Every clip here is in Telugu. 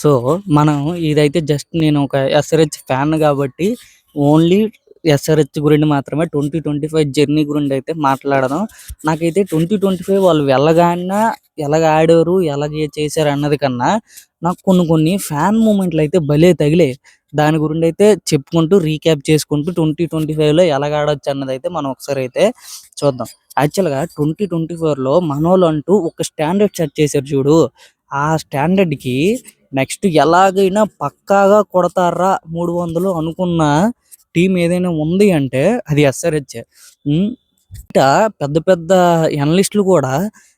సో, మనం ఇదైతే జస్ట్ నేను ఒక ఎస్ఆర్‌హెచ్ ఫ్యాన్ గాబట్టి, ఓన్లీ ఎస్ఆర్‌హెచ్ గురించి మాత్రమే 2025 జర్నీ గురించయితే మాట్లాడదాం. నాకైతే 2025 వాళ్ళు వెళ్ళగానే ఎలాగ ఆడారు, ఎలాగ చేశారు అన్నది కన్నా, నాకు కొన్ని కొన్ని ఫ్యాన్ మూమెంట్‌లయితే భలే తగిలాయి. దాని గురిండయితే చెప్పుకుంటూ, రీక్యాప్ చేసుకుంటూ 2025లో ఎలాగ ఆడొచ్చు అన్నదైతే మనం ఒకసారయితే చూద్దాం. యాక్చువల్‌గా 2024లో మనోళ్ళంటూ ఒక స్టాండర్డ్ సెట్ చేశారు చూడు, ఆ స్టాండర్డ్‌కి నెక్స్ట్ ఎలాగైనా పక్కాగా కొడతార్రా 300 అనుకున్న టీం ఏదైనా ఉంది అంటే అది ఎస్ఆర్హెచ్. ఇట పెద్ద పెద్ద ఎనలిస్టులు కూడా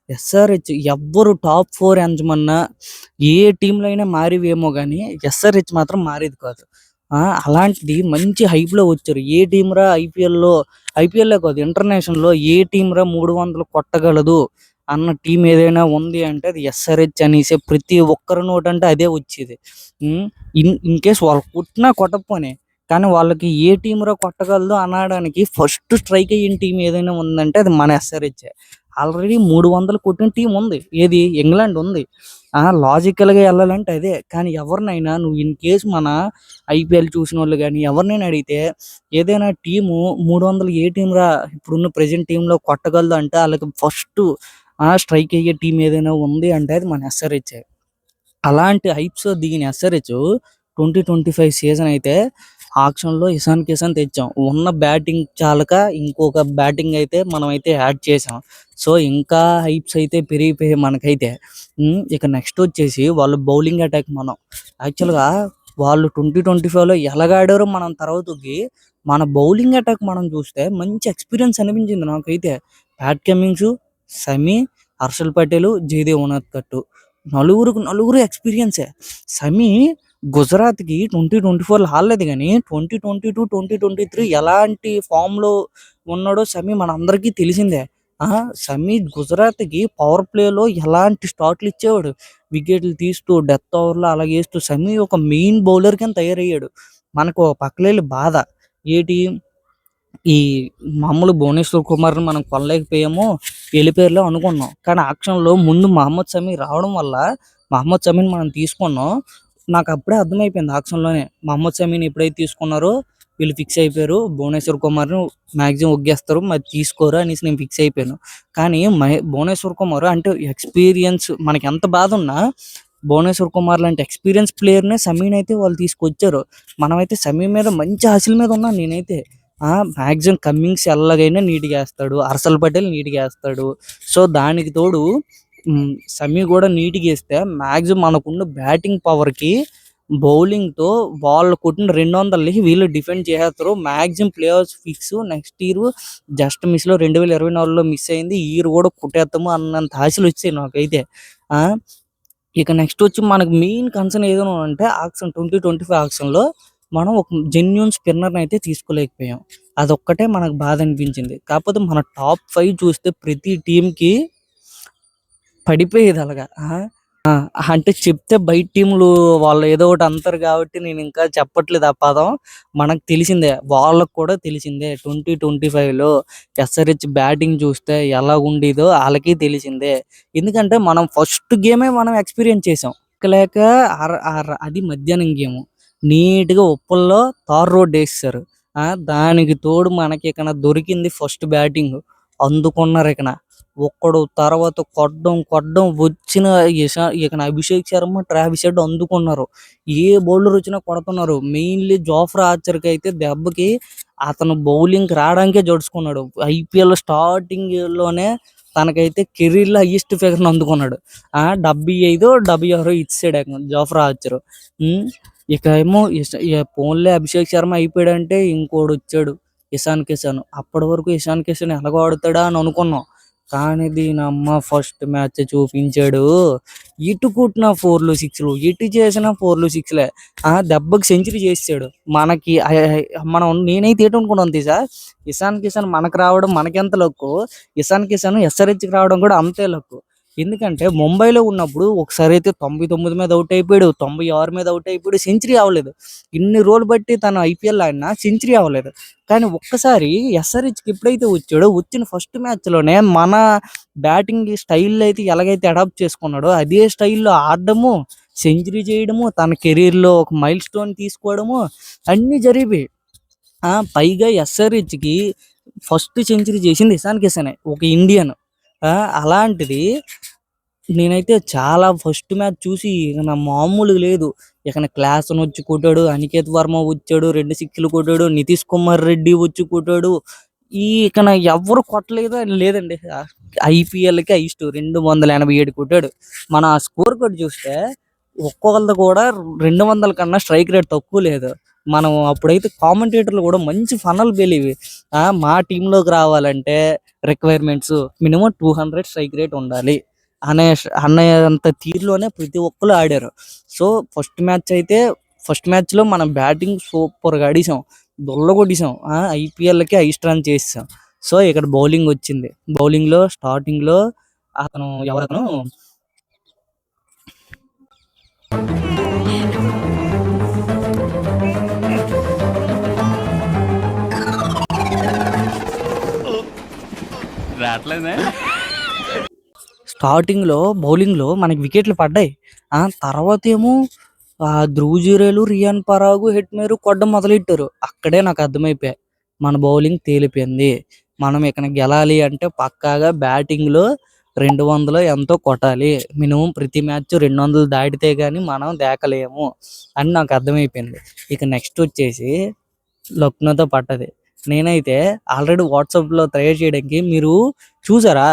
ఎస్ఆర్హెచ్ ఎవ్వరు టాప్ 4 ఎంచమన్నా ఏ టీంలో అయినా మారివేమో కానీ ఎస్ఆర్హెచ్ మాత్రం మారేది కాదు. అలాంటిది మంచి హైప్లో వచ్చారు. ఏ టీం రా ఐపీఎల్లో కాదు, ఇంటర్నేషనల్లో ఏ టీం రా 300 కొట్టగలదు అన్న టీం ఏదైనా ఉంది అంటే అది ఎస్ఆర్హెచ్ అనేసి ప్రతి ఒక్కరి నోటంటే అదే వచ్చేది. ఇన్ కేస్ వాళ్ళు కొట్టినా కొట్టకపోనే, కానీ వాళ్ళకి ఏ టీంరా కొట్టగలదు అనడానికి ఫస్ట్ స్ట్రైక్ అయిన టీం ఏదైనా ఉందంటే అది మన ఎస్ఆర్హెచ్. ఆల్రెడీ 300 కొట్టిన టీం ఉంది, ఏది ఇంగ్లాండ్ ఉంది. లాజికల్గా వెళ్ళాలంటే అదే. కానీ ఎవరినైనా నువ్వు ఇన్ కేస్ మన ఐపీఎల్ చూసిన వాళ్ళు కానీ ఎవరినైనా అడిగితే ఏదైనా టీము 300 ఏ టీం రా ఇప్పుడున్న ప్రజెంట్ టీంలో కొట్టగలదు అంటే వాళ్ళకి ఫస్ట్ స్ట్రైక్ అయ్యే టీం ఏదైనా ఉంది అంటే అది మన ఎస్ఆర్హెచ్. అలాంటి హైప్స్ దిగిన ఎస్ఆర్హెచ్ 2025 సీజన్ అయితే ఆక్షన్లో ఇషాన్ కిషన్ తెచ్చాం. ఉన్న బ్యాటింగ్ చాలక ఇంకొక బ్యాటింగ్ అయితే మనం అయితే యాడ్ చేసాం. సో ఇంకా హైప్స్ అయితే పెరిగిపోయాయి మనకైతే. ఇక నెక్స్ట్ వచ్చేసి వాళ్ళు బౌలింగ్ అటాక్. మనం యాక్చువల్గా వాళ్ళు 2025లో ఎలాగాడారో మనం తర్వాతకి మన బౌలింగ్ అటాక్ మనం చూస్తే మంచి ఎక్స్పీరియన్స్ అనిపించింది నాకైతే. ప్యాట్ కమిన్స్, సమీ, హర్షల్ పటేల్, జయదేవ్ ఉనాద్కట్ నలుగురు ఎక్స్పీరియన్సే. సమీ గుజరాత్కి 2024లో ఆడలేదు కానీ 2022, 2023 ఎలాంటి ఫామ్లో ఉన్నాడో సమీ మనందరికీ తెలిసిందే. సమీ గుజరాత్కి పవర్ ప్లేలో ఎలాంటి స్టార్ట్లు ఇచ్చేవాడు, వికెట్లు తీస్తూ డెత్ ఓవర్లో అలాగే వేస్తూ సమీ ఒక మెయిన్ బౌలర్ కింద తయారయ్యాడు. మనకు పక్కలేని బాధ ఏటి, ఈ మామూలు భువనేశ్వర్ కుమార్ని మనం కొనలేకపోయాము, వెళ్ళిపోయారులే అనుకున్నాం. కానీ ఆక్షన్లో ముందు మహమ్మద్ సమీ రావడం వల్ల మహమ్మద్ సమీని మనం తీసుకున్నాం. నాకు అప్పుడే అర్థమైపోయింది ఆక్షన్లోనే, మహమ్మద్ సమీని ఎప్పుడైతే తీసుకున్నారో వీళ్ళు ఫిక్స్ అయిపోయారు, భువనేశ్వర్ కుమార్ని మ్యాక్సిమం ఒగ్గేస్తారు, మరి తీసుకోరు అనేసి నేను ఫిక్స్ అయిపోయాను. కానీ భువనేశ్వర్ కుమార్ అంటే ఎక్స్పీరియన్స్, మనకి ఎంత బాధ ఉన్నా భువనేశ్వర్ కుమార్ లాంటి ఎక్స్పీరియన్స్ ప్లేయర్నే సమీని అయితే వాళ్ళు తీసుకొచ్చారు. మనమైతే సమీ మీద మంచి ఆశల మీద ఉన్నాను నేనైతే. మ్యాక్సిమం కమ్మింగ్స్ ఎలాగైనా నీట్గా వేస్తాడు, హర్షల్ పటేల్ నీట్గా వేస్తాడు. సో దానికి తోడు సమీ కూడా నీట్గా వేస్తే మ్యాక్సిమం మనకున్న బ్యాటింగ్ పవర్కి బౌలింగ్తో వాళ్ళు కొట్టిన 200కి వీళ్ళు డిఫెండ్ చేసేస్తారు. Maximum playoffs fix. Next year just మిస్లో 2024లో మిస్ అయింది, ఈ ఇయర్ కూడా కొట్టేస్తాము అన్నంత ఆశలు వచ్చాయి నాకైతే. ఇక నెక్స్ట్ వచ్చి మనకు మెయిన్ కన్సర్న్ ఏదైనా అంటే ఆక్షన్ 2025 ఆక్షన్లో మనం ఒక జెన్యూన్ స్పిన్నర్ని అయితే తీసుకోలేకపోయాం. అదొక్కటే మనకు బాధ అనిపించింది. కాకపోతే మన టాప్ 5 చూస్తే ప్రతి టీంకి పడిపోయేది అలాగా. అంటే చెప్తే బయట టీంలు వాళ్ళు ఏదో ఒకటి అంటారు కాబట్టి నేను ఇంకా చెప్పట్లేదు ఆ పదం. మనకు తెలిసిందే, వాళ్ళకు కూడా తెలిసిందే 2025లో ఎస్ఆర్హెచ్ బ్యాటింగ్ చూస్తే ఎలా ఉండేదో వాళ్ళకి తెలిసిందే. ఎందుకంటే మనం ఫస్ట్ గేమే మనం ఎక్స్పీరియన్స్ చేసాం. లేక అది మధ్యాహ్నం గేము నీట్గా ఉప్పల్లో తార్ రోడ్ వేస్తారు. దానికి తోడు మనకి ఇక్కడ దొరికింది ఫస్ట్ బ్యాటింగ్. అందుకున్నారు ఇక్కడ ఒక్కడు తర్వాత కొట్టడం వచ్చిన ఇక అభిషేక్ శర్మ, ట్రావిస్ హెడ్ అందుకున్నారు. ఏ బౌలర్ వచ్చినా కొడుతున్నారు. మెయిన్లీ జోఫ్రా ఆర్చర్కి అయితే దెబ్బకి అతను బౌలింగ్కి రావడానికే జడుచుకున్నాడు. ఐపీఎల్ స్టార్టింగ్లోనే తనకైతే కెరీర్లో హైయెస్ట్ ఫిగర్ని అందుకున్నాడు. 75, 76 ఇచ్చాడు జోఫ్రా ఆర్చర్. ఇక ఏమో పోన్లే అభిషేక్ శర్మ అయిపోయాడంటే ఇంకోడు వచ్చాడు ఇషాన్ కిషన్. అప్పటి వరకు ఇషాన్ కిషన్ ఎలాగ ఆడుతాడా అని అనుకున్నాం. కానీ దీనమ్మ ఫస్ట్ మ్యాచ్ చూపించాడు. ఇటు కొట్టిన 4లు 6లు, ఇటు చేసిన 4లు 6లే. దెబ్బకి సెంచరీ చేసాడు. మనకి నేనైతే ఏటనుకున్నాను తెలుసా, ఇషాన్ కిషన్ మనకు రావడం మనకెంత లక్కు, ఇషాన్ కిషన్ ఎస్ఆర్హెచ్కి రావడం కూడా అంతే లక్కు. ఎందుకంటే ముంబైలో ఉన్నప్పుడు ఒకసారి అయితే 99 మీద అవుట్ అయిపోయాడు, 96 మీద అవుట్ అయిపోయాడు, సెంచరీ అవ్వలేదు. ఇన్ని రోజులు బట్టి తను ఐపీఎల్ ఆడినా సెంచరీ అవ్వలేదు. కానీ ఒక్కసారి ఎస్ఆర్హెచ్కి ఎప్పుడైతే వచ్చాడో వచ్చిన ఫస్ట్ మ్యాచ్లోనే మన బ్యాటింగ్ స్టైల్ అయితే ఎలాగైతే అడాప్ట్ చేసుకున్నాడో అదే స్టైల్లో ఆడడము, సెంచరీ చేయడము, తన కెరీర్‌లో ఒక మైల్ స్టోన్ తీసుకోవడము అన్నీ జరిగిపోయాయి. పైగా ఎస్ఆర్‌హెచ్‌కి ఫస్ట్ సెంచరీ చేసింది ఇషాన్ కిషనే, ఒక ఇండియన్. అలాంటిది నేనైతే చాలా ఫస్ట్ మ్యాచ్ చూసి ఇక నా మామూలుగా లేదు. ఇక క్లాసన్ వచ్చి కొట్టాడు, అనికేత్ వర్మ వచ్చాడు, 2 సిక్స్‌లు కొట్టాడు, నితీష్ కుమార్ రెడ్డి వచ్చి కొట్టాడు. ఇకన ఎవ్వరు కొట్టలేదు అని లేదండి. ఐపీఎల్‌కి హైయెస్ట్ 287 కొట్టాడు. మన స్కోర్ కార్డ్ చూస్తే ఒక్కొక్కళ్ళది కూడా 200 కన్నా స్ట్రైక్ రేట్ తక్కువ లేదు. మనం అప్పుడైతే కామెంటేటర్లు కూడా మంచి ఫన్నలు పేలేవి. మా టీంలోకి రావాలంటే రిక్వైర్మెంట్స్ మినిమం 200 స్ట్రైక్ రేట్ ఉండాలి అనేంత తీరులోనే ప్రతి ఒక్కరు ఆడారు. సో ఫస్ట్ మ్యాచ్లో మనం బ్యాటింగ్ సూపర్గా ఆడేసాం, దొల్లగొట్టేసాం. ఐపీఎల్కి హైయెస్ట్ రన్ చేసాం. సో ఇక్కడ బౌలింగ్ వచ్చింది. బౌలింగ్లో స్టార్టింగ్లో అతను ఎవరతను స్టార్టింగ్లో బౌలింగ్లో మనకి వికెట్లు పడ్డాయి. తర్వాత ఏమో ధ్రువ్ జురేలు, రియాన్ పరాగ్, హెట్మేర్ కొట్టడం మొదలెట్టారు. అక్కడే నాకు అర్థమైపోయాయి మన బౌలింగ్ తేలిపోయింది. మనం ఇక్కడ గెలాలి అంటే పక్కాగా బ్యాటింగ్లో 200 ఎంతో కొట్టాలి. మినిమం ప్రతి మ్యాచ్ 200 దాటితే కానీ మనం దేకలేము అని నాకు అర్థమైపోయింది. ఇక నెక్స్ట్ వచ్చేసి లక్నోతో పడ్డది. నేనైతే ఆల్రెడీ వాట్సాప్లో తయారు చేయడానికి మీరు చూసారా,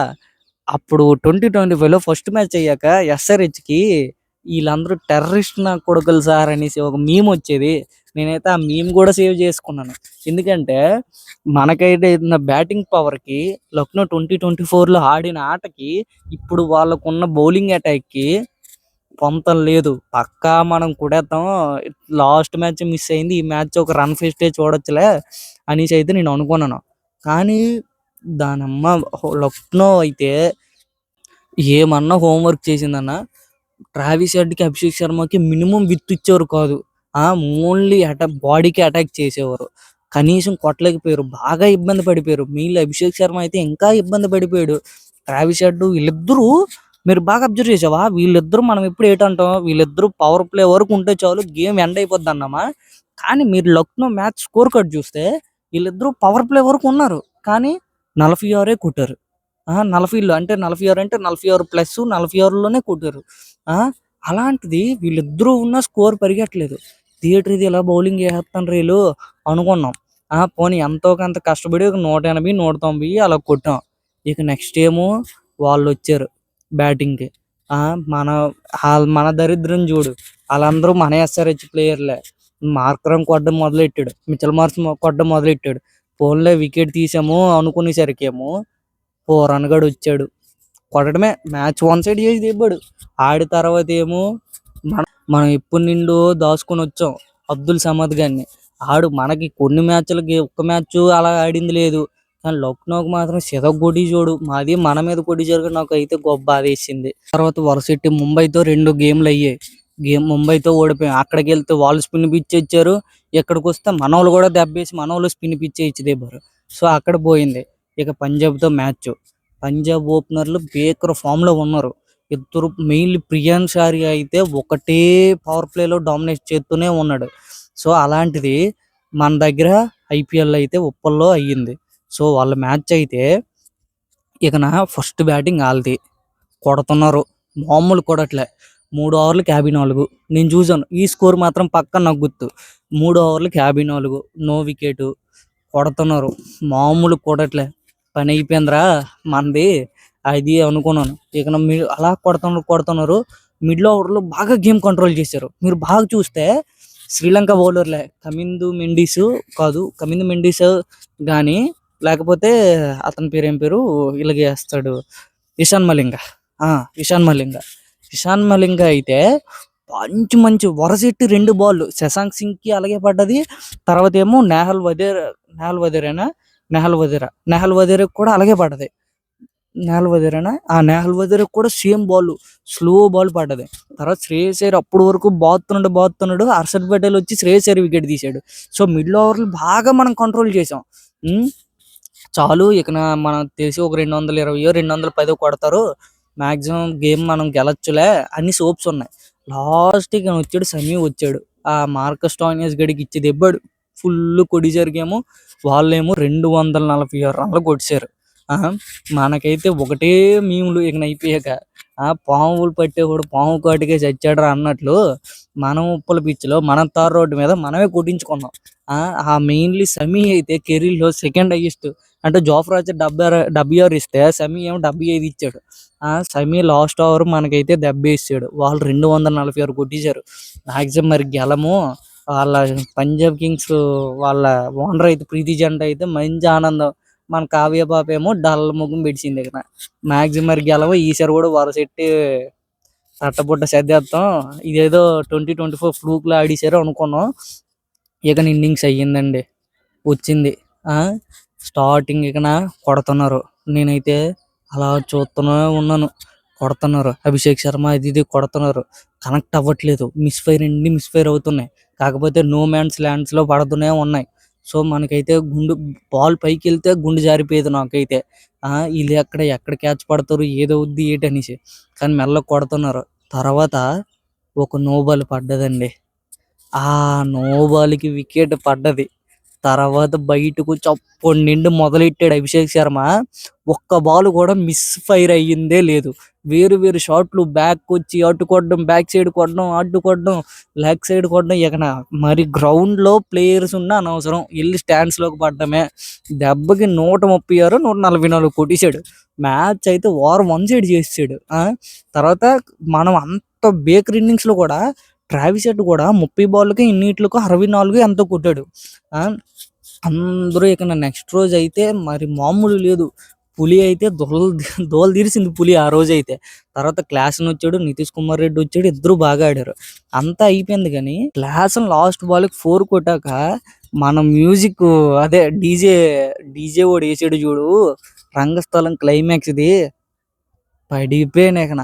అప్పుడు 2025లో ఫస్ట్ మ్యాచ్ అయ్యాక ఎస్ఆర్హెచ్కి వీళ్ళందరూ టెర్రరిస్ట్ నా కొడుకులు సార్ అనేసి ఒక మీమ్ వచ్చేది. నేనైతే ఆ మీమ్ కూడా సేవ్ చేసుకున్నాను. ఎందుకంటే మనకైతే ఉన్న బ్యాటింగ్ పవర్కి లక్నో 2024లో ఆడిన ఆటకి ఇప్పుడు వాళ్ళకున్న బౌలింగ్ అటాక్కి పొంతం లేదు. పక్కా మనం కొడేద్దాం, లాస్ట్ మ్యాచ్ మిస్ అయింది, ఈ మ్యాచ్ ఒక రన్ ఫెస్టే చూడొచ్చులే అనేసి అయితే నేను అనుకున్నాను. కానీ దానమ్మ లక్నో అయితే ఏమన్నా హోంవర్క్ చేసిందన్న, ట్రావిస్ హెడ్కి, అభిషేక్ శర్మకి మినిమం విత్ ఇచ్చేవారు కాదు. ఓన్లీ బాడీకి అటాక్ చేసేవారు. కనీసం కొట్టలేకపోయారు, బాగా ఇబ్బంది పడిపోయారు. మీళ్ళు అభిషేక్ శర్మ అయితే ఇంకా ఇబ్బంది పడిపోయాడు. ట్రావిస్ హెడ్ వీళ్ళిద్దరూ మీరు బాగా అబ్జర్వ్ చేసావా, వీళ్ళిద్దరూ మనం ఎప్పుడు ఏంటంటాం, వీళ్ళిద్దరూ పవర్ ప్లే వరకు ఉంటే చాలు గేమ్ ఎండ్ అయిపోద్ది అన్నామా. కానీ మీరు లక్నో మ్యాచ్ స్కోర్ కార్డ్ చూస్తే వీళ్ళిద్దరూ పవర్ ప్లే వరకు ఉన్నారు, కానీ 46 కొట్టారు. 40లో అంటే 46 అంటే 46 ప్లస్ 46లోనే కొట్టారు. అలాంటిది వీళ్ళిద్దరూ ఉన్న స్కోర్ పరిగెట్టలేదు. థియేటర్ ఇది ఇలా బౌలింగ్ చేస్తాను రీలు అనుకున్నాం. పోనీ ఎంతో కొంత కష్టపడి ఒక 180, 190 అలా కొట్టాం. ఇక నెక్స్ట్ ఏమో వాళ్ళు వచ్చారు బ్యాటింగ్కి. మన దరిద్రం చూడు, వాళ్ళందరూ మన ఎస్ఆర్హెచ్ ప్లేయర్లే. మార్కరం కొట్టడం మొదలెట్టాడు, మిచెల్ మార్క్స్ కొట్టడం మొదలెట్టాడు. ఫోన్లో వికెట్ తీసాము అనుకునేసరికి ఏమో 4 రన్ గడు వచ్చాడు, కొట్టడమే మ్యాచ్ వన్ సైడ్ చేసి దిబ్బాడు. ఆడి తర్వాత ఏమో మనం ఎప్పుడు నిండు దాచుకొని వచ్చాం అబ్దుల్ సమద్ గారిని. మనకి కొన్ని మ్యాచ్లకి ఒక్క మ్యాచ్ అలా ఆడింది లేదు, కానీ లక్నోకి మాత్రం సితగొడి చూడు, మాది మన మీద కొడి జరగ నాకు అయితే గొప్ప బాధేసింది. తర్వాత వరుసెట్టి ముంబైతో 2 గేమ్లు అయ్యాయి. ముంబైతో ఓడిపోయాం. అక్కడికి వెళ్తే వాళ్ళు స్పిన్ పిచ్ ఇచ్చారు, ఇక్కడికి వస్తే మనోళ్ళు కూడా దెబ్బేసి మనోళ్ళు స్పిన్ పిచ్ ఇచ్చి దిబ్బారు. సో అక్కడ పోయింది. ఇక పంజాబ్తో మ్యాచ్. పంజాబ్ ఓపెనర్లు బేకర్ ఫామ్లో ఉన్నారు ఇద్దరు. మెయిన్లీ ప్రియాన్ షారి అయితే ఒకటే పవర్ ప్లేలో డామినేట్ చేస్తూనే ఉన్నాడు. సో అలాంటిది మన దగ్గర ఐపీఎల్ అయితే ఉప్పల్లో అయ్యింది. సో వాళ్ళ మ్యాచ్ అయితే ఇక ఫస్ట్ బ్యాటింగ్ వాళ్ళది, కొడుతున్నారు మామూలు కొడట్లే. 3 ఓవర్లకి 54 నేను చూసాను. ఈ స్కోర్ మాత్రం పక్క నాకు గుర్తు. 3 ఓవర్లకి 54 నో వికెట్ కొడుతున్నారు, మామూలు కొడట్లే. పని అయిపోయిందిరా మనది అది అనుకున్నాను. ఇక మీరు అలా కొడుతున్నారు. మిడిల్ ఓవర్లో బాగా గేమ్ కంట్రోల్ చేశారు. మీరు బాగా చూస్తే శ్రీలంక బౌలర్లే, కమిందు మెండిస్ కానీ లేకపోతే అతని పేరు ఏం పేరు ఇలాగే వేస్తాడు, ఇషాన్ మలింగ అయితే మంచి వరసెట్టి 2 బాల్ శశాంక్ సింగ్కి అలాగే పడ్డది. తర్వాత ఏమో నెహల్ వదేరా కూడా అలాగే పడ్డది. నెహల్ వదేరా కూడా సేమ్ బాల్, స్లో బాల్ పడ్డది. తర్వాత శ్రేయస్ అయ్యర్ అప్పటి వరకు బాతున్నాడు. హర్షద్ పటేల్ వచ్చి శ్రేయస్ అయ్యర్ వికెట్ తీశాడు. సో మిడిల్ ఓవర్లు బాగా మనం కంట్రోల్ చేసాం. చాలు ఇక మనం తెలిసి ఒక 220, 210 కొడతారు, మ్యాక్సిమం గేమ్ మనం గెలొచ్చులే అన్ని సోప్స్ ఉన్నాయి. లాస్ట్‌కి వచ్చాడు సమీ వచ్చాడు. ఆ మార్కస్ స్టాయినిస్ గడికి ఇచ్చి దెబ్బాడు. ఫుల్ కొట్టేసరికేమో వాళ్ళేమో 246 రన్‌లు కొట్టేసారు. ఆహా! మనకైతే ఒకటే మీమ్‌లు ఇకన అయిపోయాక. పాములు పట్టేవాడు పాము కాటుకే చచ్చాడురా అన్నట్లు మనం ఉప్పల పిచ్‌లో మన తార్ రోడ్డు మీద మనమే కొట్టించుకున్నాం. మెయిన్‌లీ సమీ అయితే కెరీర్‌లో సెకండ్ హైయెస్ట్ అంటే జోఫ్రా ఆర్చర్ 76 ఇస్తే సమీ ఏమో 75 ఇచ్చాడు. సమీ లాస్ట్ ఓవర్ మనకైతే దెబ్బేసాడు. వాళ్ళు 246 కొట్టేసారు. మాక్సిమం మరి గెలము వాళ్ళ పంజాబ్ కింగ్స్ వాళ్ళ ఓనర్ అయితే ప్రీతి జంట అయితే మంచి ఆనందం. మన కావ్య పాప ఏమో డల్ ముఖం పెట్టింది ఇక్కడ. మాక్సిమం మరి గెలవ ఈసారి కూడా వరసెట్టి తట్టబుట్ట సర్దేస్తాం. ఇదేదో 2024 ఫ్లూక్‌లో ఆడేసారు అనుకున్నాం. ఇక ఇన్నింగ్స్ అయ్యిందండి. వచ్చింది. స్టార్టింగ్ ఇకన కొడుతున్నారు. నేనైతే అలా చూస్తూనే ఉన్నాను. కొడుతున్నారు. అభిషేక్ శర్మ అది ఇది కొడుతున్నారు. కనెక్ట్ అవ్వట్లేదు. మిస్ఫైర్ అవుతున్నాయి. కాకపోతే నో మ్యాన్స్ ల్యాండ్స్‌లో పడుతూనే ఉన్నాయి. సో మనకైతే బాల్ పైకెళ్తే గుండె జారిపోయేది నాకైతే. ఈళ్ళు ఎక్కడ క్యాచ్ పడతారు ఏదవుద్ది ఏటనేసి. కానీ మెల్లగా కొడుతున్నారు. తర్వాత ఒక నో బాల్ పడ్డదండి. ఆ నో బాల్‌కి వికెట్ పడ్డది. తర్వాత బయటకొచ్చి అప్పటి నుండి మొదలెట్టాడు అభిషేక్ శర్మ. ఒక్క బాల్ కూడా ఫైర్ అయ్యిందే లేదు. వేరు షాట్లు బ్యాక్‌కొచ్చి అటు కొట్టడం, బ్యాక్ సైడ్ కొట్టడం, అటు కొట్టడం, లెగ్ సైడ్ కొట్టడం. మరి గ్రౌండ్‌లో ప్లేయర్స్ ఉన్నా అనవసరం. ఎళ్లి స్టాండ్స్‌లోకి పడ్డమే. దెబ్బకి 136, 144 కొట్టేసాడు. మ్యాచ్ అయితే వార్ వన్ సైడ్ చేసేసాడు. తర్వాత మనం అంత బేకర్ ఇన్నింగ్స్‌లో కూడా ట్రావిస్ హెడ్ కూడా 30 బాల్‌కి ఇన్నిట్లకు 64 ఎంతో కొట్టాడు. అందరూ ఇక నెక్స్ట్ రోజు అయితే మరి మామూలు లేదు. పులి అయితే దోల తీర్చింది పులి ఆ రోజైతే. తర్వాత క్లాసన్ వచ్చాడు, నితీష్ కుమార్ రెడ్డి వచ్చాడు. ఇద్దరు బాగా ఆడారు. అంతా అయిపోయింది కానీ క్లాసన్ లాస్ట్ బాల్‌కి 4 కొట్టాక మన మ్యూజిక్ అదే డీజే ఓడు వేసాడు చూడు రంగస్థలం క్లైమాక్స్‌ది పడిపోయాను ఇకన.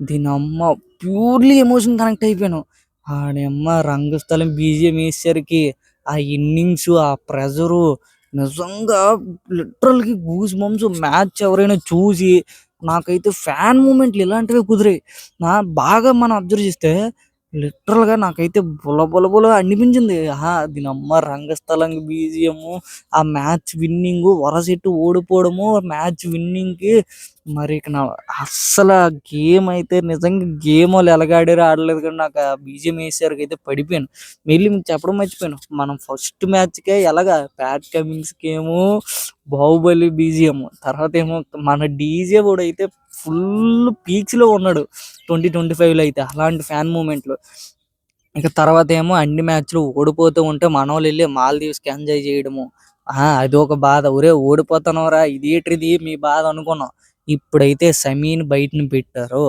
దీనమ్మ ప్యూర్లీ ఎమోషన్ కనెక్ట్ అయిపోయాను. ఆడమ్మ రంగస్థలం బీజిఎం వేసేసరికి ఆ ఇన్నింగ్స్ ఆ ప్రెజరు నిజంగా లిటరల్‌గా గూస్ బంప్స్. మ్యాచ్ ఎవరైనా చూసి నాకైతే ఫ్యాన్ మూమెంట్లు ఇలాంటివే కుదిరాయి. బాగా మనం అబ్జర్వ్ చేస్తే లిటరల్‌గా నాకైతే బుల అనిపించింది. దీనమ్మ రంగస్థలం బీజిఎము, ఆ మ్యాచ్ విన్నింగు, వరసెట్టి ఓడిపోవడము, మ్యాచ్ విన్నింగ్‌కి మరి ఇక అస్సల గేమ్ అయితే నిజంగా గేమోళ్ళు ఎలాగాడారో ఆడలేదు కానీ నాకు ఆ బీజిఎం వేసేసరికైతే పడిపోయాను. మెయిన్‌లీ మీకు చెప్పడం మర్చిపోయాను. మనం ఫస్ట్ మ్యాచ్‌కే ఎలాగా ప్యాట్ కమిన్స్‌కేమో బాహుబలి బీజిఎం. తర్వాత ఏమో మన డీజే వాడైతే ఫుల్ పీక్స్‌లో ఉన్నాడు 2025లో అయితే. అలాంటి ఫ్యాన్ మూమెంట్లు. ఇక తర్వాత ఏమో అన్ని మ్యాచ్‌లు ఓడిపోతూ ఉంటే మనోళ్ళు ఎళ్లి మాల్దీవ్స్‌కి ఎంజాయ్ చేయడము. అదొక బాధ. ఒరేయ్ ఓడిపోతున్నావురా ఇదేంటిది మీ బాధ అనుకున్నాం. ఇప్పుడైతే సమీని బయటన పెట్టారు.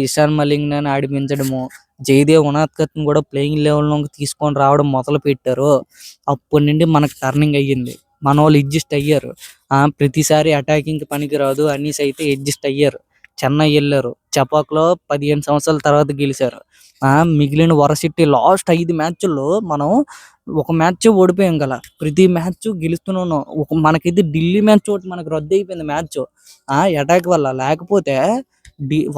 ఇషాన్ మలింగాని ఆడిపించడము, జయదేవ్ ఉనాద్కత్‌ని కూడా ప్లేయింగ్ లెవెల్‌లోకి తీసుకొని రావడం మొదలుపెట్టారు. అప్పటి నుండి మనకు టర్నింగ్ అయ్యింది. మనోళ్ళు అడ్జస్ట్ అయ్యారు. ప్రతిసారి అటాకింగ్‌కి పనికిరాదు అనేసి అయితే అడ్జస్ట్ అయ్యారు. చెన్నై ఎళ్లారు. చెపాక్‌లో 15 సంవత్సరాల తర్వాత గెలిచారు. మిగిలిన వరసిటీ లాస్ట్ 5 మ్యాచ్‌ల్లో మనం ఒక మ్యాచే ఓడిపోయాం ప్రతి మ్యాచ్ గెలుస్తూనే ఉన్నాం. మనకైతే ఢిల్లీ మ్యాచ్ ఒకటి మనకు రద్దయిపోయింది మ్యాచ్. అటాక్ వల్ల. లేకపోతే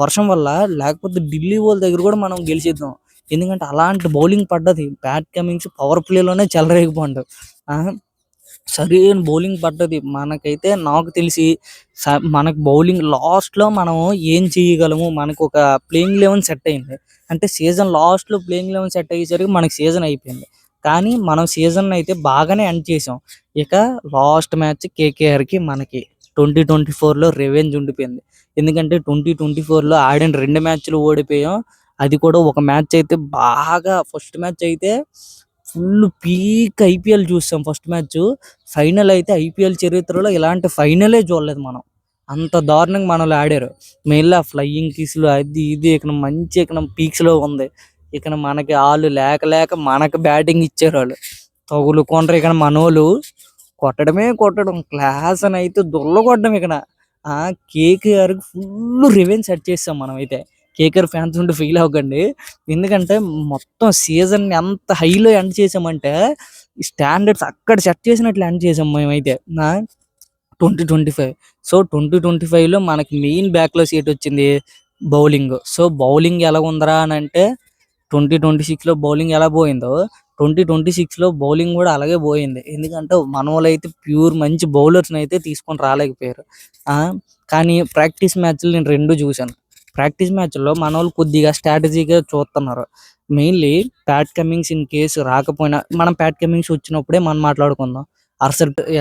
వర్షం వల్ల లేకపోతే ఢిల్లీ వాళ్ళ దగ్గర కూడా మనం గెలిచేద్దాం. ఎందుకంటే అలాంటి బౌలింగ్ పడ్డది. ప్యాట్ కమిన్స్ పవర్ ప్లేలోనే చెలరేగిపోయిండు. సరైన బౌలింగ్ పడ్డది. మనకైతే నాకు తెలిసి మనకు బౌలింగ్ లాస్ట్‌లో మనం ఏం చేయగలము మనకు ఒక ప్లేయింగ్ 11 సెట్ అయింది. అంటే సీజన్ లాస్ట్‌లో ప్లేయింగ్ 11 సెట్ అయ్యేసరికి మనకి సీజన్ అయిపోయింది. కానీ మనం సీజన్ అయితే బాగానే ఎండ్ చేసాం. ఇక లాస్ట్ మ్యాచ్ కేకేఆర్‌కి మనకి 2024లో రివెంజ్ ఉండిపోయింది. ఎందుకంటే 2024లో ఆడిన 2 మ్యాచ్‌లు ఓడిపోయాం. అది కూడా ఒక మ్యాచ్ అయితే బాగా ఫస్ట్ మ్యాచ్ అయితే ఫుల్ పీక్ ఐపీఎల్ చూసాం ఫస్ట్ మ్యాచ్. ఫైనల్ అయితే ఐపీఎల్ చరిత్రలో ఇలాంటి ఫైనలే చూడలేదు మనం. అంత దారుణంగా మనోళ్ళు ఆడారు. మెయిన్‌లీ ఆ ఫ్లయింగ్ కిస్‌లు అది ఇది మంచి పీక్స్‌లో ఉంది. మనకి ఆళ్ళు లేక మనకు బ్యాటింగ్ ఇచ్చారాళ్ళు. తగులుకొండ్రు మనోళ్ళు కొట్టడం. క్లాసన్ అయితే దొల్లగొట్టడం కేకేఆర్‌కి ఫుల్ రివెంజ్ సెట్ చేసాం మనమైతే. కేకేఆర్ ఫ్యాన్స్ ఉంటే ఫీల్ అవ్వకండి. ఎందుకంటే మొత్తం సీజన్‌ని ఎంత హైలో ఎండ్ చేసామంటే స్టాండర్డ్స్ అక్కడ సెట్ చేసినట్లు ఎండ్ చేసాం మేమైతే. 2025. సో 2025లో మనకి మెయిన్ బ్యాక్‌లాస్ ఏటొచ్చింది బౌలింగ్. సో బౌలింగ్ ఎలాగుందిరా అనంటే 2026లో బౌలింగ్ ఎలా పోయిందో 2026లో బౌలింగ్ కూడా అలాగే పోయింది. ఎందుకంటే మనోళ్ళైతే ప్యూర్ మంచి బౌలర్స్ని అయితే తీసుకొని రాలేకపోయారు. ఆ, కానీ ప్రాక్టీస్ మ్యాచ్లు నేను 2 చూశాను. ప్రాక్టీస్ మ్యాచ్లో మనోళ్ళు కొద్దిగా స్ట్రాటజీగా చూస్తున్నారు. Mainly Pat Cummins in case రాకపోయినా, మనం ప్యాట్ కమింగ్స్ వచ్చినప్పుడే మనం మాట్లాడుకుందాం.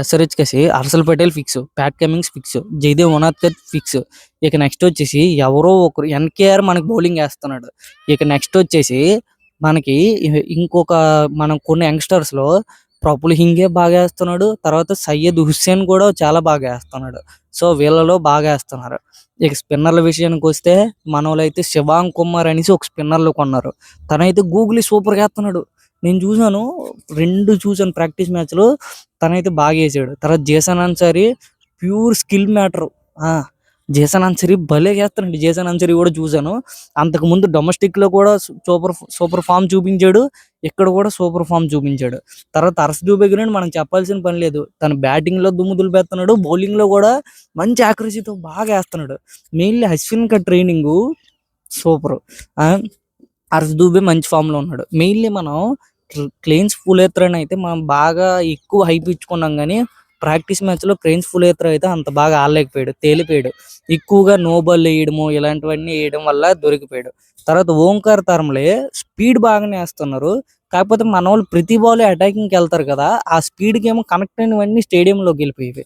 ఎస్ఆర్హెచ్ కేసి Harshal Patel fix, Pat Cummins fix, Jaydev Unadkat fix. ఇక నెక్స్ట్ వచ్చేసి ఎవరో ఒకరు ఎన్కేఆర్ మనకి బౌలింగ్ వేస్తున్నాడు. ఇక నెక్స్ట్ వచ్చేసి మనకి ఇంకొక మనం కొన్ని యంగ్స్టర్స్ లో ప్రఫుల్ హింగే బాగా వేస్తున్నాడు. తర్వాత సయ్యద్ హుస్సేన్ కూడా చాలా బాగా వేస్తున్నాడు. సో వీళ్ళలో బాగా వేస్తున్నారు. ఇక స్పిన్నర్ల విషయానికి వస్తే మనోళ్ళైతే శివాంగ్ కుమార్ అనేసి ఒక స్పిన్నర్లు కొన్నారు. తనైతే గూగులీ సూపర్ గా వేస్తున్నాడు. నేను చూసాను, 2 చూసాను ప్రాక్టీస్ మ్యాచ్లు. తనైతే బాగా వేసాడు. తర్వాత Zeeshan Ansari pure skill matter. Zeeshan Ansari భలే చేస్తానండి. జేసన్ అన్సరీ కూడా చూశాను. అంతకుముందు డొమెస్టిక్లో కూడా సూపర్ ఫామ్ చూపించాడు. ఇక్కడ కూడా సూపర్ ఫామ్ చూపించాడు. తర్వాత హర్ష్ దూబే గురించి మనం చెప్పాల్సిన పని లేదు. తన బ్యాటింగ్లో దుమ్ము దులిపేస్తున్నాడు, బౌలింగ్లో కూడా మంచి యాక్యురసీతో బాగా వేస్తున్నాడు. మెయిన్లీ అశ్విన్ కా ట్రైనింగ్ సూపర్. హర్ష్ దూబే మంచి ఫామ్లో ఉన్నాడు. మెయిన్లీ మనం క్లెయిన్స్ ఫులేత్రని అయితే మనం బాగా ఎక్కువ హైప్ ఇచ్చుకున్నాం, కానీ ప్రాక్టీస్ మ్యాచ్లో క్లెయిన్స్ ఫులేత్ర అయితే అంత బాగా ఆడలేకపోయాడు, తేలిపోయాడు. ఎక్కువగా నో బాల్ వేయడము ఇలాంటివన్నీ వేయడం వల్ల దొరికిపోయాడు. తర్వాత ఓంకార్ తరంలే స్పీడ్ బాగానే వేస్తున్నారు. కాకపోతే మన వాళ్ళు ప్రతి బాల్ అటాకింగ్కి వెళ్తారు కదా, ఆ స్పీడ్కి ఏమో కనెక్ట్ అయినవన్నీ స్టేడియంలోకి వెళ్ళిపోయేవి.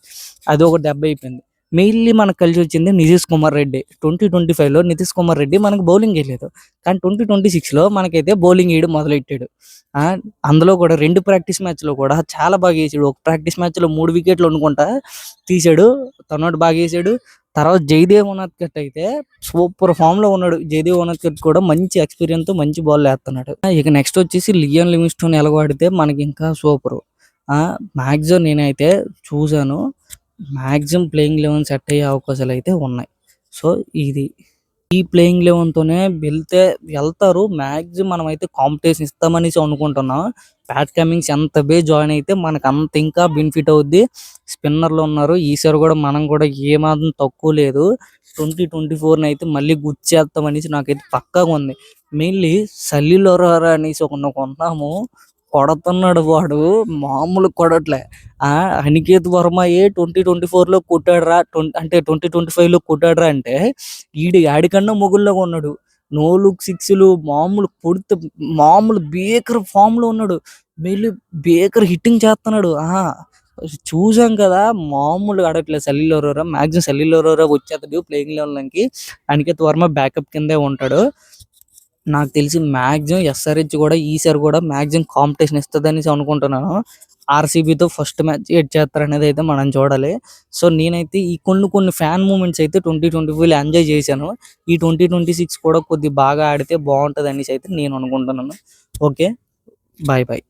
అది ఒక దెబ్బ అయిపోయింది. మెయిన్లీ మనకు కలిసి వచ్చింది నితీష్ కుమార్ రెడ్డి. 2025లో నితీష్ కుమార్ రెడ్డి మనకు బౌలింగ్ వేయలేదు, కానీ 2026లో మనకైతే బౌలింగ్ వేయడం మొదలెట్టాడు. అందులో కూడా 2 ప్రాక్టీస్ మ్యాచ్లో కూడా చాలా బాగా వేసాడు. ఒక ప్రాక్టీస్ మ్యాచ్లో 3 వికెట్లు అనుకుంటా తీసాడు, తనోడు బాగా వేసాడు. తర్వాత జయదేవ్ ఉనాద్కట్ అయితే సూపర్ ఫామ్ లో ఉన్నాడు. జయదేవ్ ఉనాద్కట్ కూడా మంచి ఎక్స్పీరియన్స్ తో మంచి బాల్ వేస్తున్నాడు. ఇక నెక్స్ట్ వచ్చేసి లియాన్ లివింగ్స్టోన్ ఎలాగొడితే మనకి ఇంకా సూపర్. మాక్సిమం నేనైతే చూసాను, మాక్సిమం ప్లేయింగ్ 11 సెట్ అయ్యే అవకాశాలు అయితే ఉన్నాయి. సో ఇది ఈ ప్లేయింగ్ 11తోనే వెళ్తారు. మాక్సిమం మనం అయితే కాంపిటీషన్ ఇస్తామనేసి అనుకుంటున్నాం. ప్యాట్ కమింగ్స్ ఎంత జాయిన్ అయితే మనకు అంత ఇంకా బెనిఫిట్ అవుద్ది. స్పిన్నర్లు ఉన్నారు ఈసారి కూడా, మనం కూడా ఏమాత్రం తక్కువ లేదు. 2024 అయితే మళ్ళీ గుర్చేస్తామనేసి నాకైతే పక్కాగా ఉంది. మెయిన్లీ సలీల్ అరోరా అనేసి కొన్నాము, కొడుతున్నాడు వాడు, మామూలు కొడట్లే. అనికేత్ వర్మ 2024లో కొట్టాడు రా, అంటే 2025లో కొట్టాడు రా అంటే ఈడు యాడికన్నా మొగుల్లాగా ఉన్నాడు. నో లుక్ సిక్స్లు మామూలు కొడితే మామూలు బేకర్ ఫామ్ లో ఉన్నాడు. మెయిన్లీ బేకర్ హిట్టింగ్ చేస్తున్నాడు. చూసాం కదా, మామూలుగా ఆడట్లేదు సలీల్ అరోరా. మాక్సిమం సలీల్ అరోరా వచ్చేస్తాడు ప్లేయింగ్ 11కి. అనికేత్ వర్మ బ్యాకప్ కిందే ఉంటాడు. నాకు తెలిసి మాక్సిమం ఎస్ఆర్హెచ్ కూడా ఈసారి కూడా మాక్సిమం కాంపిటీషన్ ఇస్తుంది అనేసి అనుకుంటున్నాను. ఆర్సీబీతో ఫస్ట్ మ్యాచ్ ఏడ్ చేస్తారు అనేది అయితే మనం చూడాలి. సో నేనైతే ఈ కొన్ని ఫ్యాన్ మూమెంట్స్ అయితే 2025లో ఎంజాయ్ చేశాను. ఈ 2026 కూడా కొద్ది బాగా ఆడితే బాగుంటుంది అనేసి అయితే నేను అనుకుంటున్నాను. Okay, bye bye.